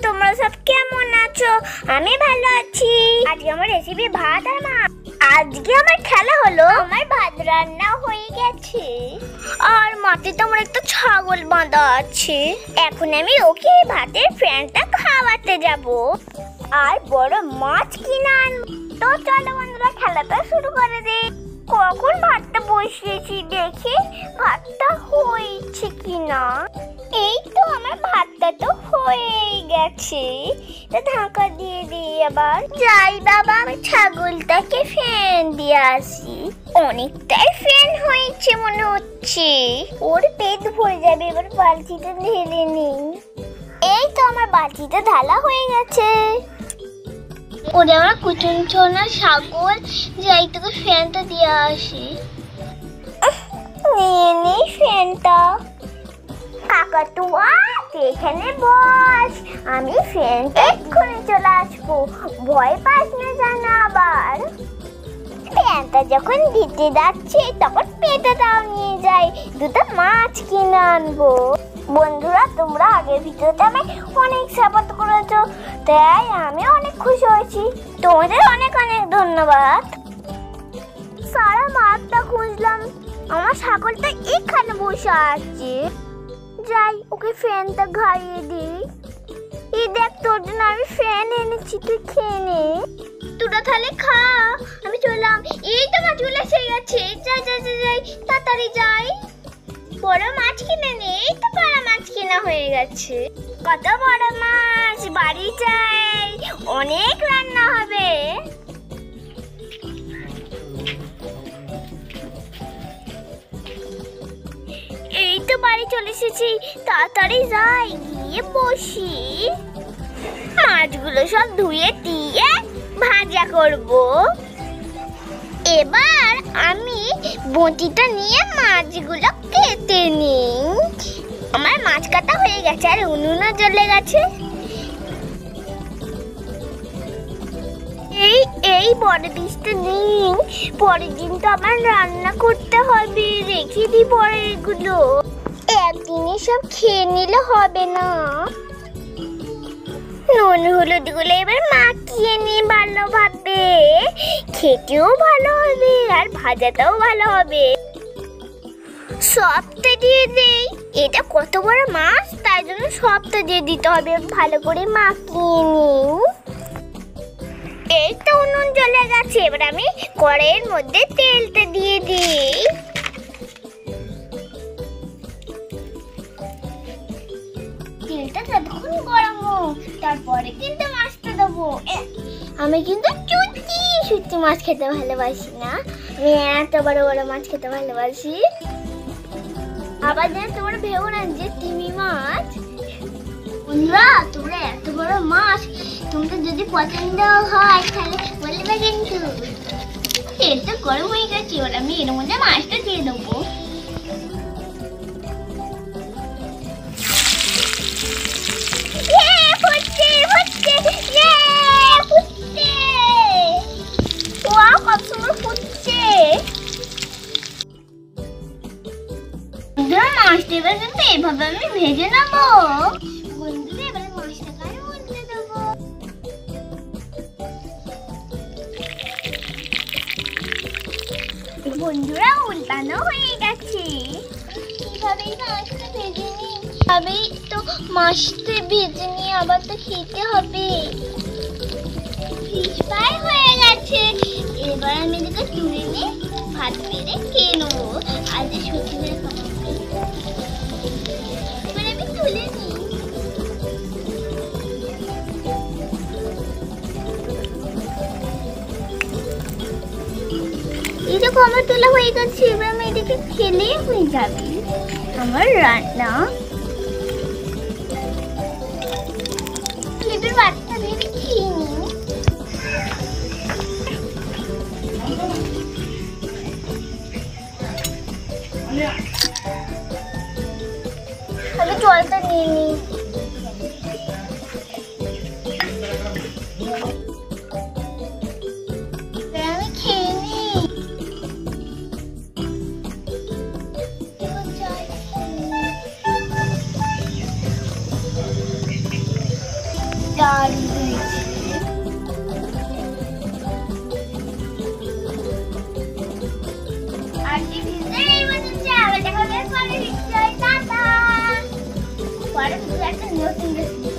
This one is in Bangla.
তোমরা সব কেমন আছো? আমি ভালো আছি। আজকে আমার রেসিপি ভাত আর মাছ। আজকে আমার খেলা হলো, আমার ভাত রান্না হয়ে গেছে আর মাটিতে আমার একটা ছাগল বাঁধা আছে। এখন আমি ওকে ভাতের ফ্যানটা খাওয়াতে যাব আর বড় মাছ কিনে আনবো। তো চলো বন্ধুরা, খেলাটা শুরু করে দিই। কখন ভাতটা বসিয়েছি দেখি ভাতটা হয়েছে কিনা। এই তো আমার ভাতটা তো হয়ে গেছে। ঢাকা দিয়ে দিই। আবার যাই বাবা, আমি ছাগলটাকে ফ্যান দিয়ে আসি। অনেকটাই ফ্যান হয়েছে মনে হচ্ছে, ওর পেট ভরে যাবে। এবার বালতিটা ঢেলে নিই। এই তো আমার বালতিটা ঢালা হয়ে গেছে। ওরে আমার কুচুন ছোনা ছাগল, যাই তোকে ফ্যানটা দিয়ে আসি। নিয়ে নি ফ্যানটা। কাকাতুয়া এখানে বস, আমি ফ্যানটা এক্ষুনি চলে আসবো। ভয় পাস না জানা। আবার ফ্যানটা যখন দিতে যাচ্ছি তখন পেটেটাও নিয়ে যাই। দুটো মাছ কিনে আনবো। বন্ধুরা, তোমরা আগের ভিডিওতে আমায় অনেক সাপোর্ট করেছো, তাই আমি অনেক খুশি হয়েছি। তোমাদের অনেক অনেক ধন্যবাদ। সারা মাছটা খুঁজলাম, আমার ছাগলটা এখানে বসে আছে। যাই ওকে ফ্যানটা ঘাড়িয়ে দিই। এই দেখ, তোর জন্য আমি ফ্যান এনেছি, তুই খেয়ে নে। তোরা তাহলে খা, আমি চললাম। এই তো মাছগুলো এসে গেছে। যাই যাই যাই যাই, তাড়াতাড়ি যাই। বড় মাছ কিনে নে। এই তো বড় মাছ কেনা হয়ে গেছে। কত বড় মাছ, বাড়ি যাই, অনেক রান্না হবে। এই তো বাড়ি চলে এসেছি, তাড়াতাড়ি যাই, গিয়ে বসি। মাছগুলো সব ধুয়ে দিয়ে ভাজা করব। এবার আমি বটিটা নিয়ে মাছগুলো কেটে নিই। আমার মাছ কাটা হয়ে গেছে আর উনুনও জ্বলে গেছে। এই বড় ডিশটা নিই, পরের দিন তো আমার রান্না করতে হবে। রেখে দিই পরে এগুলো, একদিনে সব খেয়ে নিলে হবে না। নুন হলুদ গুলো এবার মাখিয়ে নিই ভালোভাবে, খেতেও ভালো হবে আর ভাজাটাও ভালো হবে। সবটা দিয়ে দেই। এটা কত বড় মাছ, তাই জন্য সবটা দিয়ে দিতে হবে। ভালো করে মাখিয়ে নিই। এই তো উনুন জ্বলে গেছে। এবার আমি কড়াইয়ের মধ্যে তেলটা দিয়ে দিই। তেলটা যতক্ষণ গরম হোক, তারপরে কিন্তু মাছটা দেবো। আমি কিন্তু সত্যি মাছ খেতে ভালোবাসি না, আমি এত বড় বড় মাছ খেতে ভালোবাসি। আবার যেন তোমরা ভেবো না যে তিমি মাছ। বন্ধুরা, তোমরা এত বড় মাছ তোমাদের যদি পছন্দ হয় তাহলে বলবে কিন্তু। তেলটা গরম হয়ে গেছে, এবার আমি এর মধ্যে মাছটা দিয়ে দেবো। মাছটা এবার কিন্তু এইভাবে আমি ভেজে নেবো। বন্ধুরা, এবার মাছটাকে আমি উল্টে দেবো। বন্ধুরা, উল্টানো হয়ে গেছে। এইভাবেই মাছটা ভেজে নিই। এইভাবেই তো মাছটা ভেজে নিয়ে আবার তো খেতে হবে। ফ্রাই হয়ে গেছে। এবার আমি এদিকে তুলে নিয়ে ভাত বেড়ে খেয়ে নেবো। আজ সত্যি করে খাবো। এবার আমি তুলে নিই। এই দেখো, আমার তোলা হয়ে গেছে। এবার আমি এদিকে খেলে হয়ে যাবে আমার রান্না। এবার ভাতটা ভেবে খেয়ে নিই। আমি জলটা নিয়ে নিই। আমি খেয়ে নিই। দারুণ হয়েছে। আজকে ভিডিওটা এই পর্যন্ত, আবার দেখা হবে পরের ভিডিওয়। টাটা। পরের ভিডিও একটা নতুন রেসিপি